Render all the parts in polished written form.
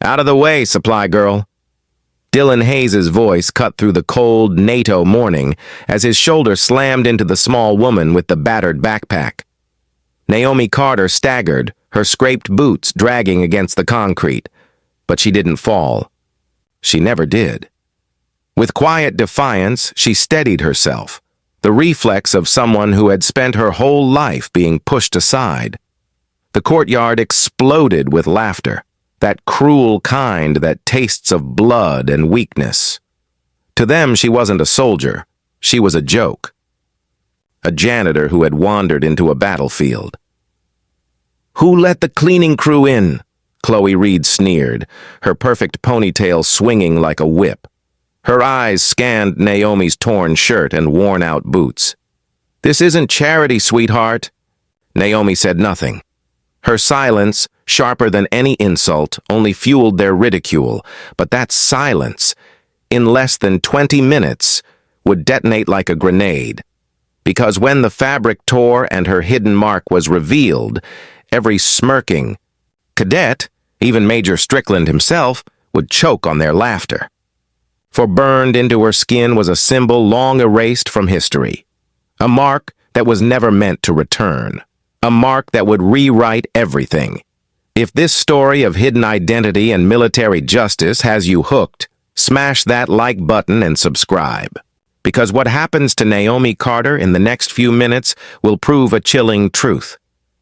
Out of the way, supply girl. Dylan Hayes's voice cut through the cold NATO morning as his shoulder slammed into the small woman with the battered backpack. Naomi Carter staggered, her scraped boots dragging against the concrete, but she didn't fall. She never did. With quiet defiance, she steadied herself, the reflex of someone who had spent her whole life being pushed aside. The courtyard exploded with laughter, that cruel kind that tastes of blood and weakness. To them, she wasn't a soldier. She was a joke. A janitor who had wandered into a battlefield. "Who let the cleaning crew in?" Chloe Reed sneered, her perfect ponytail swinging like a whip. Her eyes scanned Naomi's torn shirt and worn-out boots. "This isn't charity, sweetheart." Naomi said nothing. Her silence, sharper than any insult, only fueled their ridicule, but that silence, in less than 20 minutes, would detonate like a grenade. Because when the fabric tore and her hidden mark was revealed, every smirking cadet, even Major Strickland himself, would choke on their laughter. For burned into her skin was a symbol long erased from history, a mark that was never meant to return. A mark that would rewrite everything. If this story of hidden identity and military justice has you hooked, smash that like button and subscribe. Because what happens to Naomi Carter in the next few minutes will prove a chilling truth.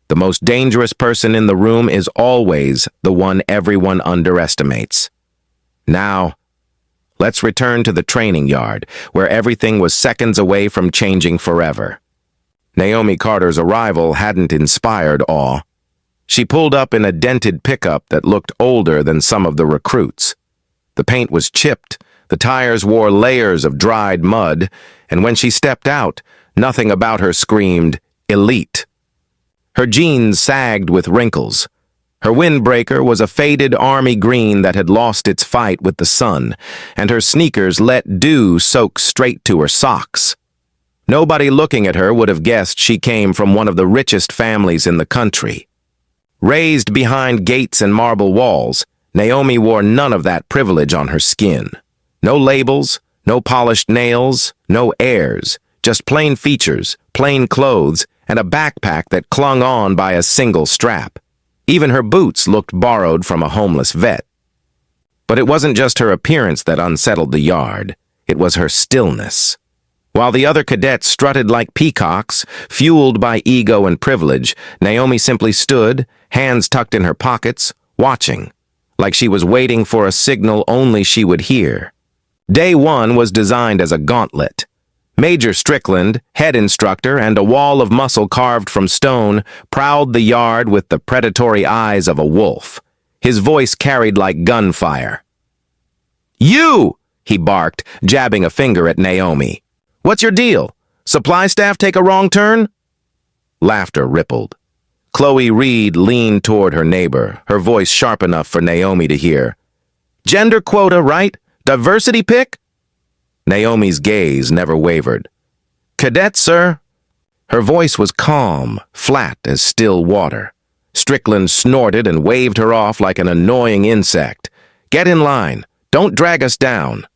The most dangerous person in the room is always the one everyone underestimates. Now, let's return to the training yard, where everything was seconds away from changing forever. Naomi Carter's arrival hadn't inspired awe. She pulled up in a dented pickup that looked older than some of the recruits. The paint was chipped, the tires wore layers of dried mud, and when she stepped out, nothing about her screamed, "Elite." Her jeans sagged with wrinkles. Her windbreaker was a faded army green that had lost its fight with the sun, and her sneakers let dew soak straight to her socks. Nobody looking at her would have guessed she came from one of the richest families in the country. Raised behind gates and marble walls, Naomi wore none of that privilege on her skin. No labels, no polished nails, no airs, just plain features, plain clothes, and a backpack that clung on by a single strap. Even her boots looked borrowed from a homeless vet. But it wasn't just her appearance that unsettled the yard. It was her stillness. While the other cadets strutted like peacocks, fueled by ego and privilege, Naomi simply stood, hands tucked in her pockets, watching, like she was waiting for a signal only she would hear. Day one was designed as a gauntlet. Major Strickland, head instructor, and a wall of muscle carved from stone, prowled the yard with the predatory eyes of a wolf. His voice carried like gunfire. "You!" he barked, jabbing a finger at Naomi. "What's your deal? Supply staff take a wrong turn?" Laughter rippled. Chloe Reed leaned toward her neighbor, her voice sharp enough for Naomi to hear. "Gender quota, right? Diversity pick?" Naomi's gaze never wavered. "Cadet, sir." Her voice was calm, flat as still water. Strickland snorted and waved her off like an annoying insect. "Get in line. Don't drag us down."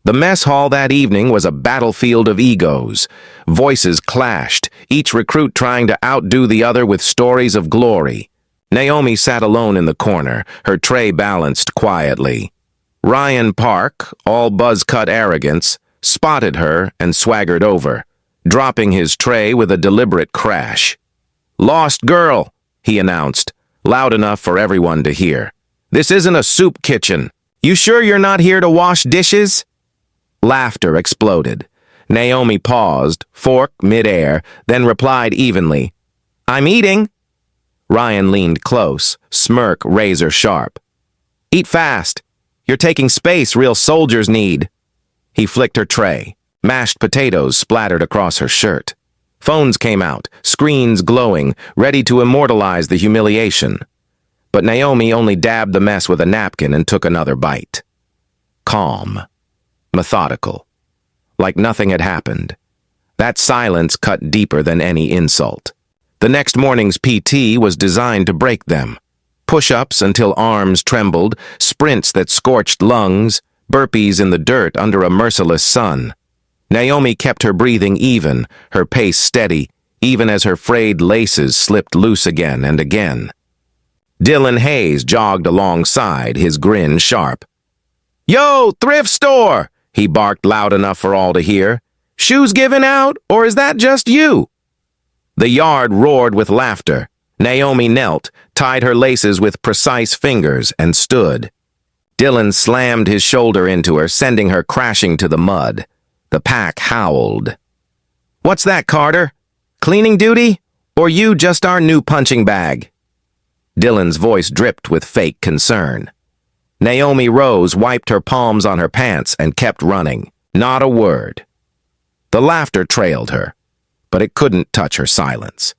The mess hall that evening was a battlefield of egos. Voices clashed, each recruit trying to outdo the other with stories of glory. Naomi sat alone in the corner, her tray balanced quietly. Ryan Park, all buzz-cut arrogance, spotted her and swaggered over, dropping his tray with a deliberate crash. "Lost girl," he announced, loud enough for everyone to hear. "This isn't a soup kitchen. You sure you're not here to wash dishes?" Laughter exploded. Naomi paused, fork midair, then replied evenly, "I'm eating." Ryan leaned close, smirk razor sharp. "Eat fast. You're taking space real soldiers need." He flicked her tray. Mashed potatoes splattered across her shirt. Phones came out, screens glowing, ready to immortalize the humiliation. But Naomi only dabbed the mess with a napkin and took another bite. Calm. Methodical. Like nothing had happened. That silence cut deeper than any insult. The next morning's PT was designed to break them. Push-ups until arms trembled, sprints that scorched lungs, burpees in the dirt under a merciless sun. Naomi kept her breathing even, her pace steady, even as her frayed laces slipped loose again and again. Dylan Hayes jogged alongside, his grin sharp. "Yo, thrift store!" he barked loud enough for all to hear. "Shoes giving out, or is that just you?" The yard roared with laughter. Naomi knelt, tied her laces with precise fingers, and stood. Dylan slammed his shoulder into her, sending her crashing to the mud. The pack howled. "What's that, Carter? Cleaning duty? Or you just our new punching bag?" Dylan's voice dripped with fake concern. Naomi rose, wiped her palms on her pants, and kept running. Not a word. The laughter trailed her, but it couldn't touch her silence.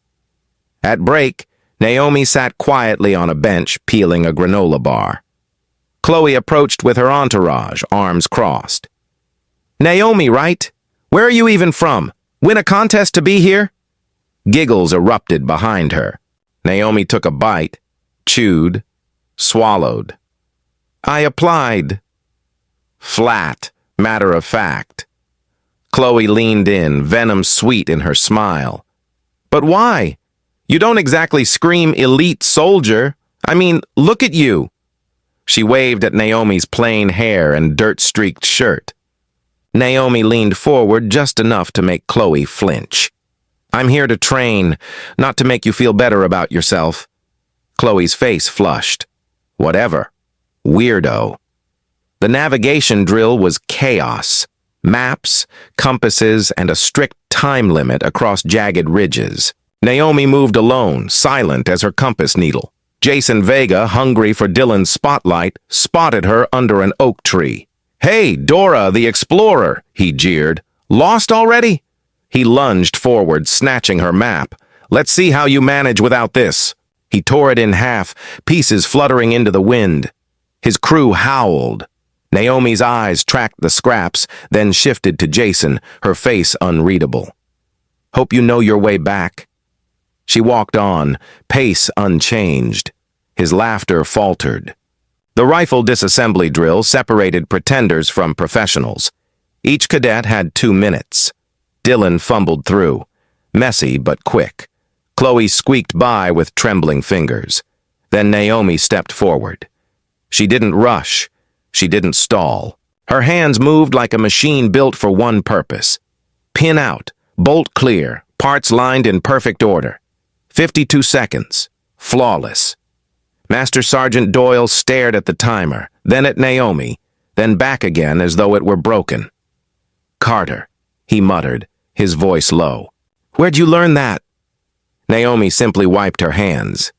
At break, Naomi sat quietly on a bench, peeling a granola bar. Chloe approached with her entourage, arms crossed. "Naomi, right? Where are you even from? Win a contest to be here?" Giggles erupted behind her. Naomi took a bite, chewed, swallowed. "I applied." Flat, matter of fact. Chloe leaned in, venom sweet in her smile. "But why? You don't exactly scream elite soldier. I mean, look at you." She waved at Naomi's plain hair and dirt-streaked shirt. Naomi leaned forward just enough to make Chloe flinch. "I'm here to train, not to make you feel better about yourself." Chloe's face flushed. Whatever. Weirdo. The navigation drill was chaos. Maps, compasses, and a strict time limit across jagged ridges. Naomi moved alone, silent as her compass needle. Jason Vega, hungry for Dylan's spotlight, spotted her under an oak tree. "Hey, Dora the Explorer," he jeered. "Lost already?" He lunged forward, snatching her map. "Let's see how you manage without this." He tore it in half, pieces fluttering into the wind. His crew howled. Naomi's eyes tracked the scraps, then shifted to Jason, her face unreadable. "Hope you know your way back." She walked on, pace unchanged. His laughter faltered. The rifle disassembly drill separated pretenders from professionals. Each cadet had 2 minutes. Dylan fumbled through, messy but quick. Chloe squeaked by with trembling fingers. Then Naomi stepped forward. She didn't rush. She didn't stall. Her hands moved like a machine built for one purpose. Pin out, bolt clear, parts lined in perfect order. 52 seconds. Flawless. Master Sergeant Doyle stared at the timer, then at Naomi, then back again as though it were broken. "Carter," he muttered, his voice low. "Where'd you learn that?" Naomi simply wiped her hands.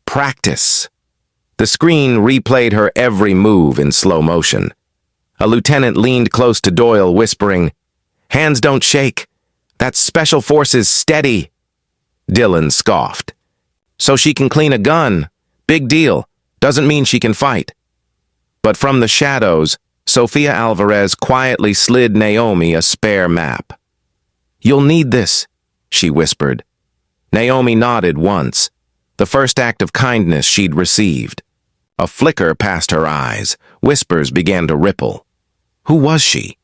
"Practice." The screen replayed her every move in slow motion. A lieutenant leaned close to Doyle, whispering, "Hands don't shake. That's Special Forces steady." Dylan scoffed. "So she can clean a gun. Big deal. Doesn't mean she can fight." But from the shadows, Sofia Alvarez quietly slid Naomi a spare map. "You'll need this," she whispered. Naomi nodded once, the first act of kindness she'd received. A flicker passed her eyes. Whispers began to ripple. Who was she?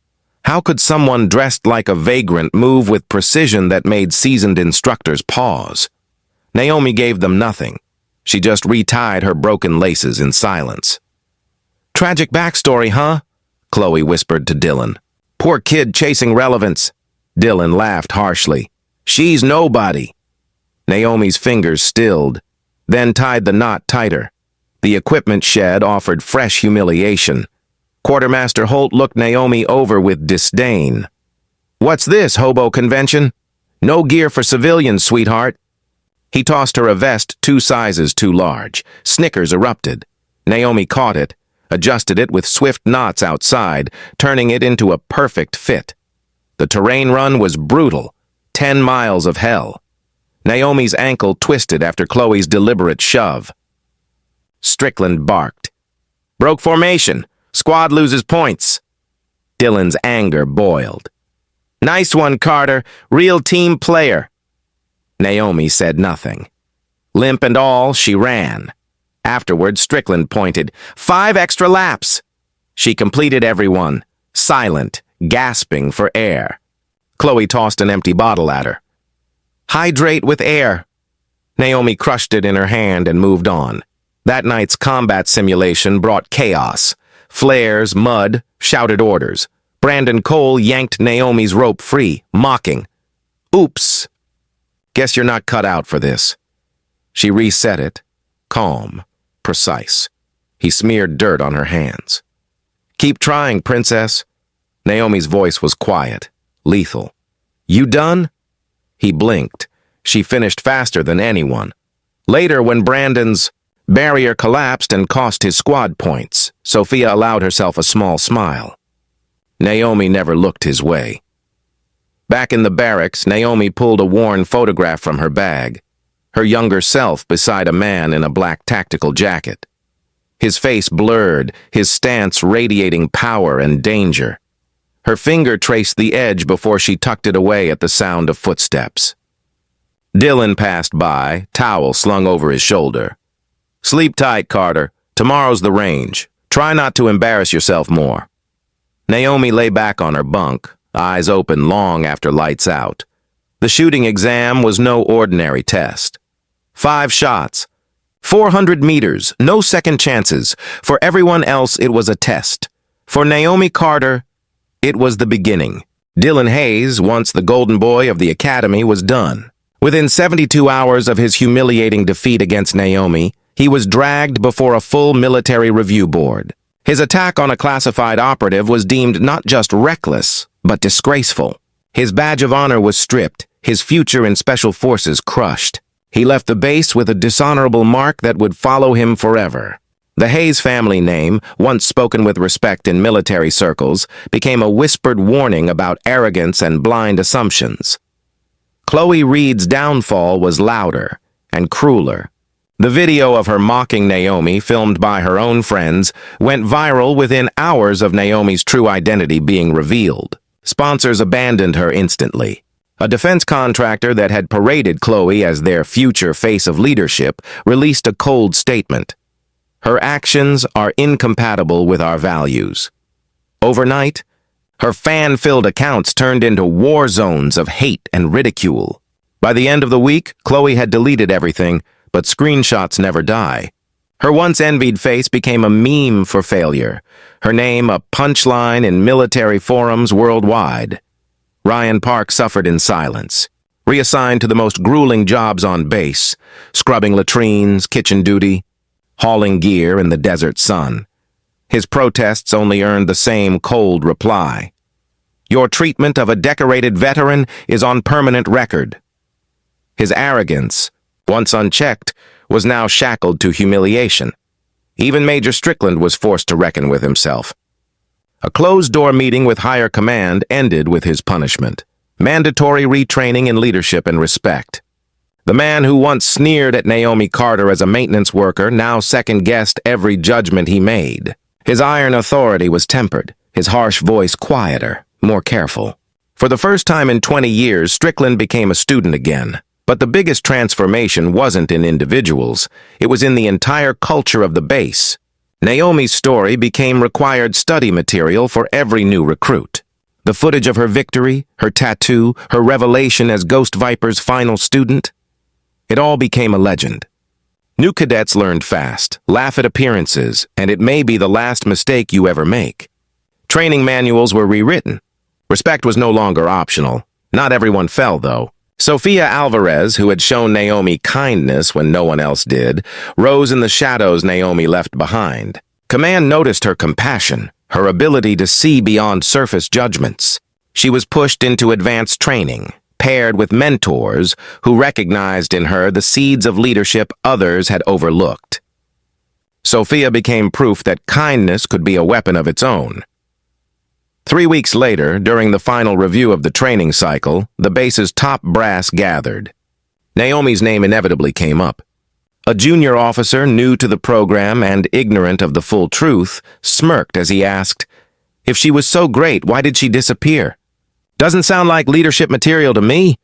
How could someone dressed like a vagrant move with precision that made seasoned instructors pause? Naomi gave them nothing. She just retied her broken laces in silence. "Tragic backstory, huh?" Chloe whispered to Dylan. "Poor kid chasing relevance." Dylan laughed harshly. "She's nobody." Naomi's fingers stilled, then tied the knot tighter. The equipment shed offered fresh humiliation. Quartermaster Holt looked Naomi over with disdain. "What's this, hobo convention? No gear for civilians, sweetheart." He tossed her a vest 2 sizes too large. Snickers erupted. Naomi caught it, adjusted it with swift knots outside, turning it into a perfect fit. The terrain run was brutal, 10 miles of hell. Naomi's ankle twisted after Chloe's deliberate shove. Strickland barked. "Broke formation. Squad loses points." Dylan's anger boiled. "Nice one, Carter. Real team player." Naomi said nothing. Limp and all, she ran. Afterward, Strickland pointed, 5 extra laps. She completed every one, silent, gasping for air. Chloe tossed an empty bottle at her. Hydrate with air. Naomi crushed it in her hand and moved on. That night's combat simulation brought chaos. Flares, mud, shouted orders. Brandon Cole yanked Naomi's rope free, mocking. Oops. Guess you're not cut out for this. She reset it, calm, precise. He smeared dirt on her hands. Keep trying, princess. Naomi's voice was quiet, lethal. You done? He blinked. She finished faster than anyone. Later, when Brandon's barrier collapsed and cost his squad points, Sophia allowed herself a small smile. Naomi never looked his way. Back in the barracks, Naomi pulled a worn photograph from her bag. Her younger self beside a man in a black tactical jacket. His face blurred, his stance radiating power and danger. Her finger traced the edge before she tucked it away at the sound of footsteps. Dylan passed by, towel slung over his shoulder. Sleep tight, Carter. Tomorrow's the range. Try not to embarrass yourself more. Naomi lay back on her bunk, eyes open long after lights out. The shooting exam was no ordinary test. 5 shots, 400 meters, no second chances. For everyone else, it was a test. For Naomi Carter, it was the beginning. Dylan Hayes, once the golden boy of the academy, was done. Within 72 hours of his humiliating defeat against Naomi, he was dragged before a full military review board. His attack on a classified operative was deemed not just reckless, but disgraceful. His badge of honor was stripped, his future in special forces crushed. He left the base with a dishonorable mark that would follow him forever. The Hayes family name, once spoken with respect in military circles, became a whispered warning about arrogance and blind assumptions. Chloe Reed's downfall was louder and crueler. The video of her mocking Naomi, filmed by her own friends, went viral within hours of Naomi's true identity being revealed. Sponsors abandoned her instantly. A defense contractor that had paraded Chloe as their future face of leadership released a cold statement. Her actions are incompatible with our values. Overnight, her fan-filled accounts turned into war zones of hate and ridicule. By the end of the week, Chloe had deleted everything, but screenshots never die. Her once envied face became a meme for failure, her name a punchline in military forums worldwide. Ryan Park suffered in silence, reassigned to the most grueling jobs on base, scrubbing latrines, kitchen duty, hauling gear in the desert sun. His protests only earned the same cold reply. Your treatment of a decorated veteran is on permanent record. His arrogance, once unchecked, was now shackled to humiliation. Even Major Strickland was forced to reckon with himself. A closed-door meeting with higher command ended with his punishment. Mandatory retraining in leadership and respect. The man who once sneered at Naomi Carter as a maintenance worker now second-guessed every judgment he made. His iron authority was tempered, his harsh voice quieter, more careful. For the first time in 20 years, Strickland became a student again. But the biggest transformation wasn't in individuals, it was in the entire culture of the base. Naomi's story became required study material for every new recruit. The footage of her victory, her tattoo, her revelation as Ghost Viper's final student, it all became a legend. New cadets learned fast, laugh at appearances, and it may be the last mistake you ever make. Training manuals were rewritten. Respect was no longer optional. Not everyone fell, though. Sophia Alvarez, who had shown Naomi kindness when no one else did, rose in the shadows Naomi left behind. Command noticed her compassion, her ability to see beyond surface judgments. She was pushed into advanced training, paired with mentors who recognized in her the seeds of leadership others had overlooked. Sophia became proof that kindness could be a weapon of its own. 3 weeks later, during the final review of the training cycle, the base's top brass gathered. Naomi's name inevitably came up. A junior officer, new to the program and ignorant of the full truth, smirked as he asked, "If she was so great, why did she disappear? Doesn't sound like leadership material to me."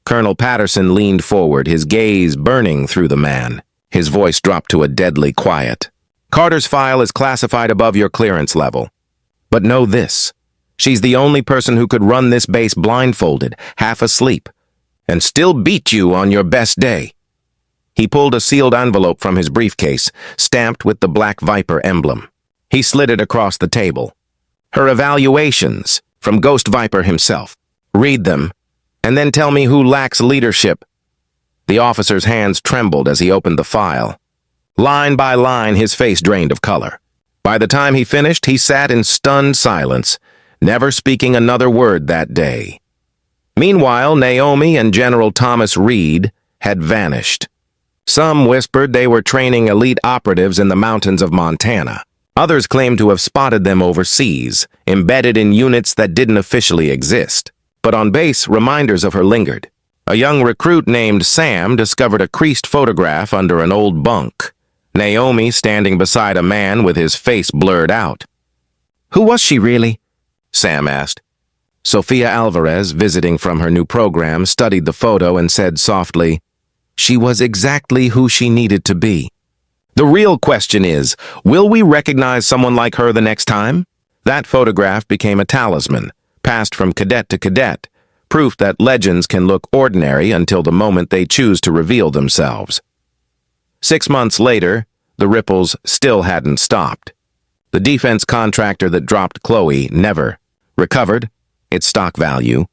Colonel Patterson leaned forward, his gaze burning through the man. His voice dropped to a deadly quiet. "Carter's file is classified above your clearance level. But know this. She's the only person who could run this base blindfolded, half asleep, and still beat you on your best day." He pulled a sealed envelope from his briefcase, stamped with the Black Viper emblem. He slid it across the table. "Her evaluations, from Ghost Viper himself. Read them, and then tell me who lacks leadership." The officer's hands trembled as he opened the file. Line by line, his face drained of color. By the time he finished, he sat in stunned silence, never speaking another word that day. Meanwhile, Naomi and General Thomas Reed had vanished. Some whispered they were training elite operatives in the mountains of Montana. Others claimed to have spotted them overseas, embedded in units that didn't officially exist. But on base, reminders of her lingered. A young recruit named Sam discovered a creased photograph under an old bunk. Naomi standing beside a man with his face blurred out. "Who was she really?" Sam asked. Sophia Alvarez, visiting from her new program, studied the photo and said softly, "She was exactly who she needed to be." The real question is, will we recognize someone like her the next time? That photograph became a talisman, passed from cadet to cadet, proof that legends can look ordinary until the moment they choose to reveal themselves. 6 months later, the ripples still hadn't stopped. The defense contractor that dropped Chloe never recovered its stock value,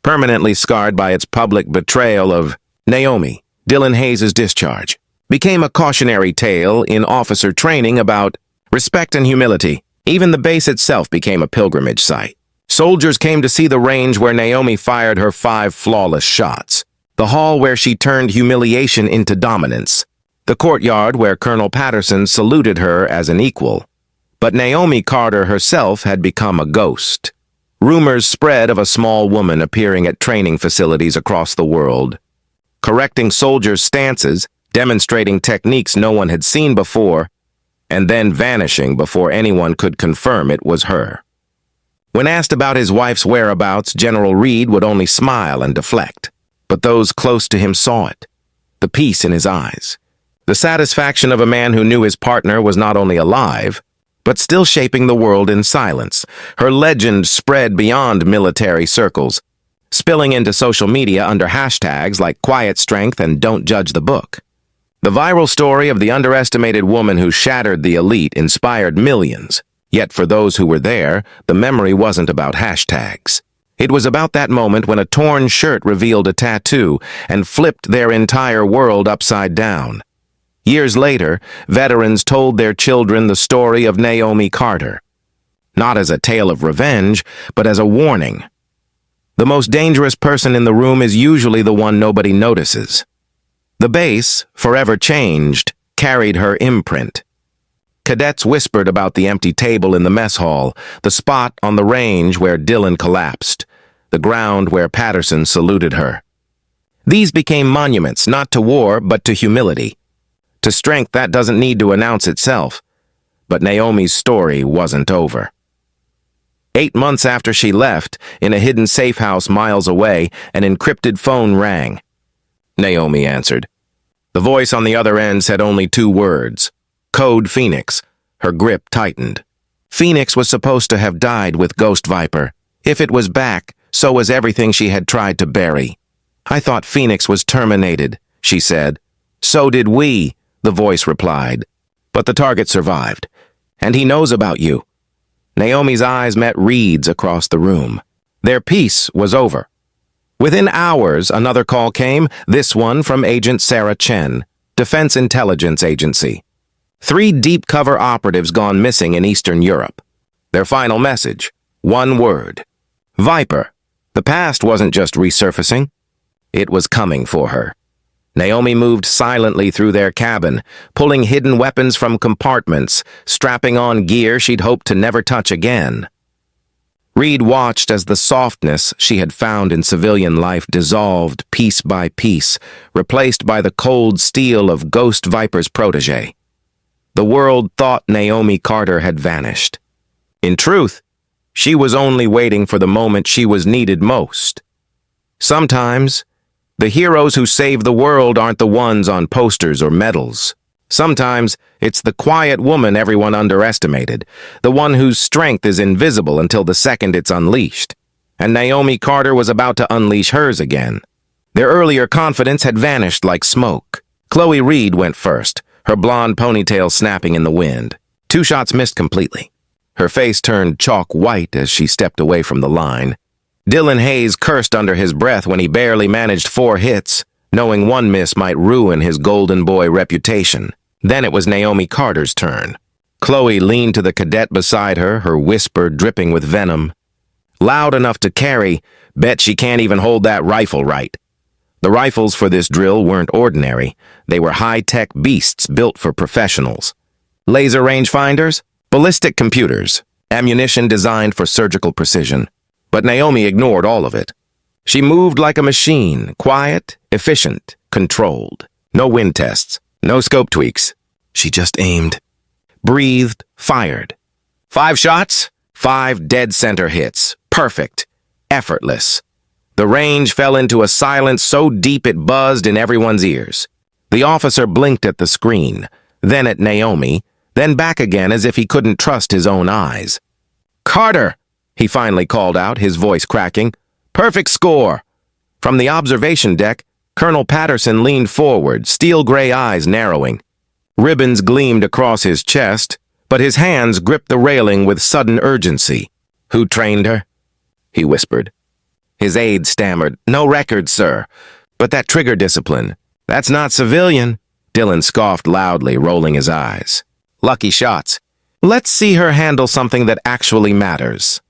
permanently scarred by its public betrayal of Naomi. Dylan Hayes' discharge became a cautionary tale in officer training about respect and humility. Even the base itself became a pilgrimage site. Soldiers came to see the range where Naomi fired her 5 flawless shots, the hall where she turned humiliation into dominance, the courtyard where Colonel Patterson saluted her as an equal. But Naomi Carter herself had become a ghost. Rumors spread of a small woman appearing at training facilities across the world, correcting soldiers' stances, demonstrating techniques no one had seen before, and then vanishing before anyone could confirm it was her. When asked about his wife's whereabouts, General Reed would only smile and deflect. But those close to him saw it, the peace in his eyes, the satisfaction of a man who knew his partner was not only alive, but still shaping the world in silence. Her legend spread beyond military circles, spilling into social media under hashtags like Quiet Strength and Don't Judge the Book. The viral story of the underestimated woman who shattered the elite inspired millions. Yet for those who were there, the memory wasn't about hashtags. It was about that moment when a torn shirt revealed a tattoo and flipped their entire world upside down. Years later, veterans told their children the story of Naomi Carter, not as a tale of revenge, but as a warning. The most dangerous person in the room is usually the one nobody notices. The base, forever changed, carried her imprint. Cadets whispered about the empty table in the mess hall, the spot on the range where Dylan collapsed, the ground where Patterson saluted her. These became monuments, not to war, but to humility, to strength that doesn't need to announce itself. But Naomi's story wasn't over. 8 months after she left, in a hidden safe house miles away, an encrypted phone rang. Naomi answered. The voice on the other end said only 2 words. Code Phoenix. Her grip tightened. Phoenix was supposed to have died with Ghost Viper. If it was back, so was everything she had tried to bury. "I thought Phoenix was terminated," she said. "So did we," the voice replied. "But the target survived, and he knows about you." Naomi's eyes met Reed's across the room. Their peace was over. Within hours, another call came, this one from Agent Sarah Chen, Defense Intelligence Agency. 3 deep-cover operatives gone missing in Eastern Europe. Their final message, 1 word. Viper. The past wasn't just resurfacing. It was coming for her. Naomi moved silently through their cabin, pulling hidden weapons from compartments, strapping on gear she'd hoped to never touch again. Reed watched as the softness she had found in civilian life dissolved piece by piece, replaced by the cold steel of Ghost Viper's protege. The world thought Naomi Carter had vanished. In truth, she was only waiting for the moment she was needed most. Sometimes, the heroes who save the world aren't the ones on posters or medals. Sometimes it's the quiet woman everyone underestimated, the one whose strength is invisible until the second it's unleashed. And Naomi Carter was about to unleash hers again. Their earlier confidence had vanished like smoke. Chloe Reed went first, her blonde ponytail snapping in the wind. 2 shots missed completely. Her face turned chalk white as she stepped away from the line. Dylan Hayes cursed under his breath when he barely managed 4 hits, knowing one miss might ruin his golden boy reputation. Then it was Naomi Carter's turn. Chloe leaned to the cadet beside her, her whisper dripping with venom. Loud enough to carry, bet she can't even hold that rifle right. The rifles for this drill weren't ordinary. They were high-tech beasts built for professionals. Laser rangefinders, ballistic computers, ammunition designed for surgical precision. But Naomi ignored all of it. She moved like a machine, quiet, efficient, controlled. No wind tests, no scope tweaks. She just aimed, breathed, fired. 5 shots, 5 dead center hits. Perfect, effortless. The range fell into a silence so deep it buzzed in everyone's ears. The officer blinked at the screen, then at Naomi, then back again as if he couldn't trust his own eyes. "Carter!" he finally called out, his voice cracking. "Perfect score!" From the observation deck, Colonel Patterson leaned forward, steel-gray eyes narrowing. Ribbons gleamed across his chest, but his hands gripped the railing with sudden urgency. "Who trained her?" he whispered. His aide stammered, "No record, sir. But that trigger discipline, that's not civilian." Dylan scoffed loudly, rolling his eyes. "Lucky shots. Let's see her handle something that actually matters."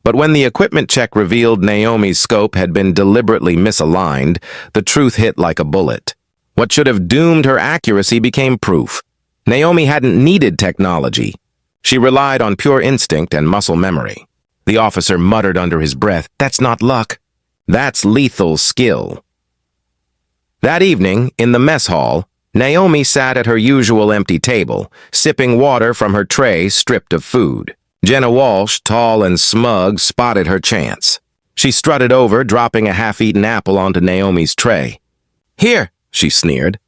But when the equipment check revealed Naomi's scope had been deliberately misaligned, the truth hit like a bullet. What should have doomed her accuracy became proof. Naomi hadn't needed technology. She relied on pure instinct and muscle memory. The officer muttered under his breath, "That's not luck. That's lethal skill." That evening, in the mess hall, Naomi sat at her usual empty table, sipping water from her tray stripped of food. Jenna Walsh, tall and smug, spotted her chance. She strutted over, dropping a half-eaten apple onto Naomi's tray. "Here," she sneered.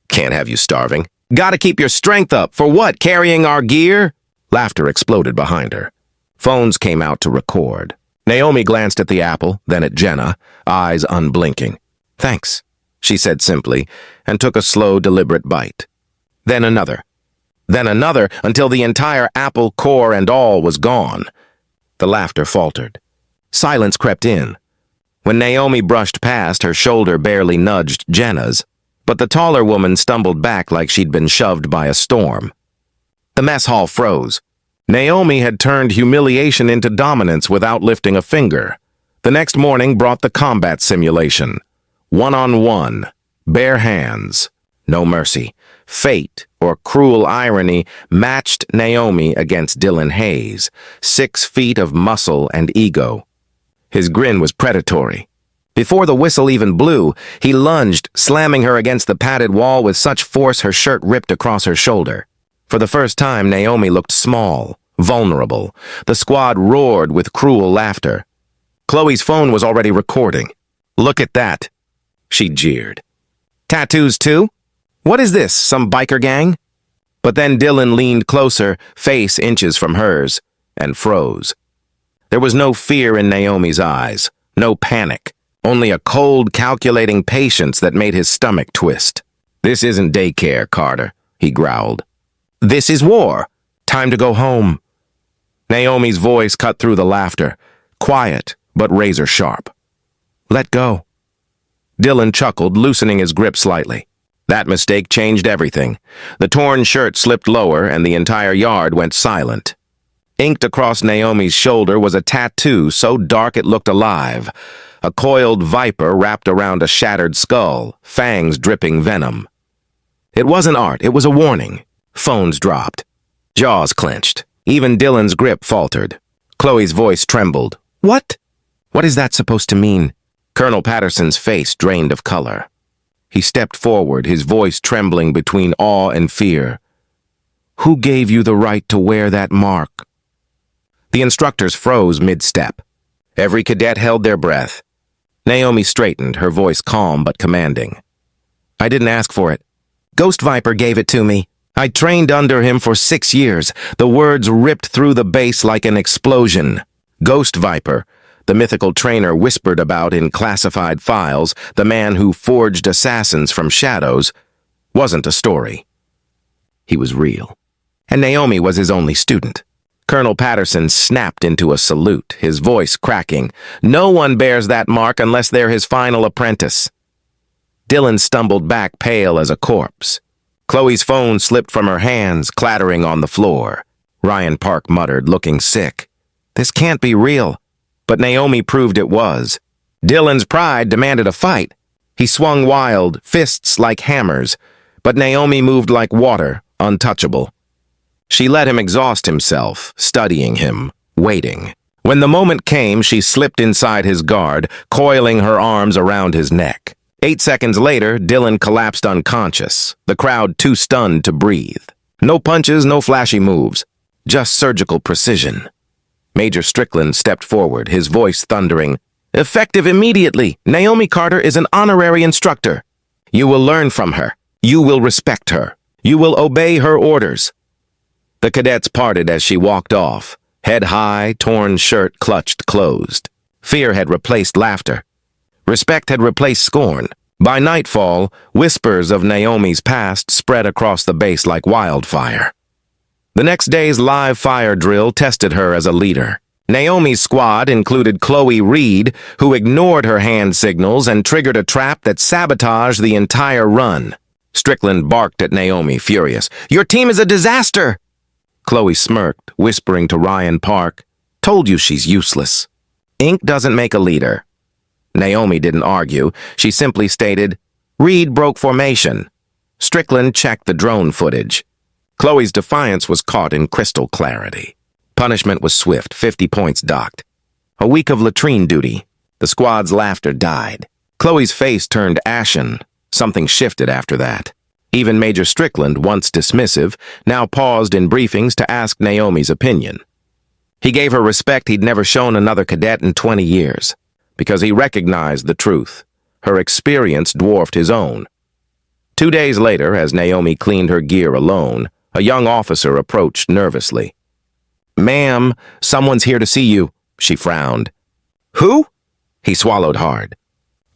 "Can't have you starving. Gotta keep your strength up. For what, carrying our gear?" Laughter exploded behind her. Phones came out to record. Naomi glanced at the apple, then at Jenna, eyes unblinking. "Thanks," she said simply, and took a slow, deliberate bite. Then another, until the entire apple, core and all, was gone. The laughter faltered. Silence crept in. When Naomi brushed past, her shoulder barely nudged Jenna's, but the taller woman stumbled back like she'd been shoved by a storm. The mess hall froze. Naomi had turned humiliation into dominance without lifting a finger. The next morning brought the combat simulation. 1-on-1, bare hands, no mercy. Fate, or cruel irony, matched Naomi against Dylan Hayes, 6 feet of muscle and ego. His grin was predatory. Before the whistle even blew, he lunged, slamming her against the padded wall with such force her shirt ripped across her shoulder. For the first time, Naomi looked small, vulnerable. The squad roared with cruel laughter. Chloe's phone was already recording. "Look at that," she jeered. "Tattoos too? What is this, some biker gang?" But then Dylan leaned closer, face inches from hers, and froze. There was no fear in Naomi's eyes, no panic, only a cold, calculating patience that made his stomach twist. "This isn't daycare, Carter," he growled. "This is war. Time to go home." Naomi's voice cut through the laughter, quiet but razor sharp. "Let go." Dylan chuckled, loosening his grip slightly. That mistake changed everything. The torn shirt slipped lower, and the entire yard went silent. Inked across Naomi's shoulder was a tattoo so dark it looked alive. A coiled viper wrapped around a shattered skull, fangs dripping venom. It wasn't art, it was a warning. Phones dropped. Jaws clenched. Even Dylan's grip faltered. Chloe's voice trembled. "What? What is that supposed to mean?" Colonel Patterson's face drained of color. He stepped forward, his voice trembling between awe and fear. "Who gave you the right to wear that mark?" The instructors froze mid-step. Every cadet held their breath. Naomi straightened, her voice calm but commanding. "I didn't ask for it. Ghost Viper gave it to me. I trained under him for 6 years. The words ripped through the bass like an explosion. Ghost Viper, the mythical trainer whispered about in classified files, the man who forged assassins from shadows, wasn't a story. He was real. And Naomi was his only student. Colonel Patterson snapped into a salute, his voice cracking. No one bears that mark unless they're his final apprentice. Dylan stumbled back pale as a corpse. Chloe's phone slipped from her hands, clattering on the floor. Ryan Park muttered, looking sick. This can't be real. But Naomi proved it was. Dylan's pride demanded a fight. He swung wild, fists like hammers, but Naomi moved like water, untouchable. She let him exhaust himself, studying him, waiting. When the moment came, she slipped inside his guard, coiling her arms around his neck. 8 seconds later, Dylan collapsed unconscious, the crowd too stunned to breathe. No punches, no flashy moves, just surgical precision. Major Strickland stepped forward, his voice thundering. Effective immediately. Naomi Carter is an honorary instructor. You will learn from her. You will respect her. You will obey her orders. The cadets parted as she walked off, head high, torn shirt clutched closed. Fear had replaced laughter. Respect had replaced scorn. By nightfall, whispers of Naomi's past spread across the base like wildfire. The next day's live fire drill tested her as a leader. Naomi's squad included Chloe Reed, who ignored her hand signals and triggered a trap that sabotaged the entire run. Strickland barked at Naomi, furious. Your team is a disaster! Chloe smirked, whispering to Ryan Park, Told you she's useless. Ink doesn't make a leader. Naomi didn't argue. She simply stated, Reed broke formation. Strickland checked the drone footage. Chloe's defiance was caught in crystal clarity. Punishment was swift, 50 points docked. A week of latrine duty. The squad's laughter died. Chloe's face turned ashen. Something shifted after that. Even Major Strickland, once dismissive, now paused in briefings to ask Naomi's opinion. He gave her respect he'd never shown another cadet in 20 years, because he recognized the truth. Her experience dwarfed his own. 2 days later, as Naomi cleaned her gear alone, a young officer approached nervously. Ma'am, someone's here to see you, she frowned. Who? He swallowed hard.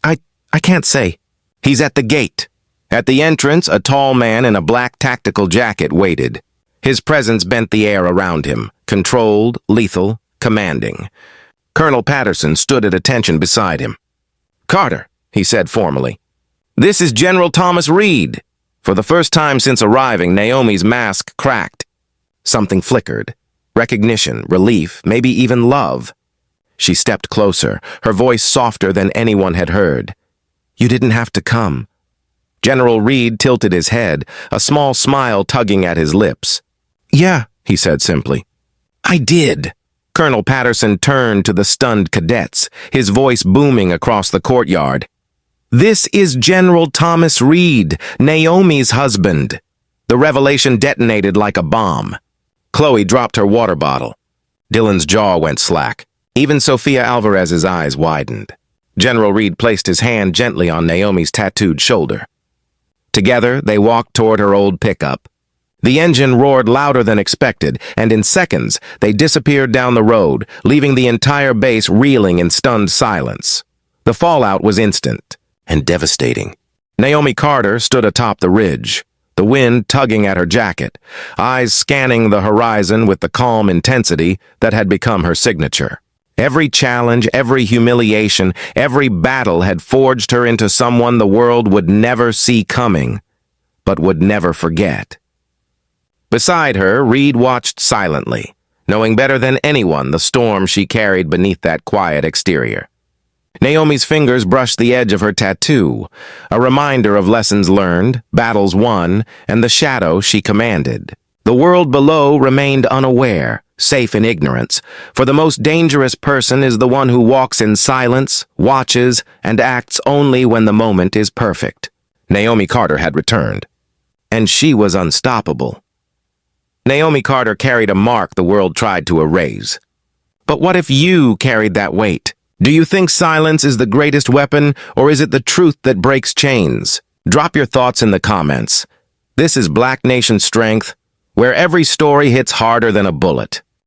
I can't say. He's at the gate. At the entrance, a tall man in a black tactical jacket waited. His presence bent the air around him, controlled, lethal, commanding. Colonel Patterson stood at attention beside him. Carter, he said formally. This is General Thomas Reed. For the first time since arriving, Naomi's mask cracked. Something flickered. Recognition, relief, maybe even love. She stepped closer, her voice softer than anyone had heard. You didn't have to come. General Reed tilted his head, a small smile tugging at his lips. Yeah, he said simply. I did. Colonel Patterson turned to the stunned cadets, his voice booming across the courtyard. This is General Thomas Reed, Naomi's husband. The revelation detonated like a bomb. Chloe dropped her water bottle. Dylan's jaw went slack. Even Sophia Alvarez's eyes widened. General Reed placed his hand gently on Naomi's tattooed shoulder. Together, they walked toward her old pickup. The engine roared louder than expected, and in seconds, they disappeared down the road, leaving the entire base reeling in stunned silence. The fallout was instant and devastating. Naomi Carter stood atop the ridge, the wind tugging at her jacket, eyes scanning the horizon with the calm intensity that had become her signature. Every challenge, every humiliation, every battle had forged her into someone the world would never see coming, but would never forget. Beside her, Reed watched silently, knowing better than anyone the storm she carried beneath that quiet exterior. Naomi's fingers brushed the edge of her tattoo, a reminder of lessons learned, battles won, and the shadow she commanded. The world below remained unaware, safe in ignorance, for the most dangerous person is the one who walks in silence, watches, and acts only when the moment is perfect. Naomi Carter had returned, and she was unstoppable. Naomi Carter carried a mark the world tried to erase. But what if you carried that weight? Do you think silence is the greatest weapon, or is it the truth that breaks chains? Drop your thoughts in the comments. This is Black Nation Strength, where every story hits harder than a bullet.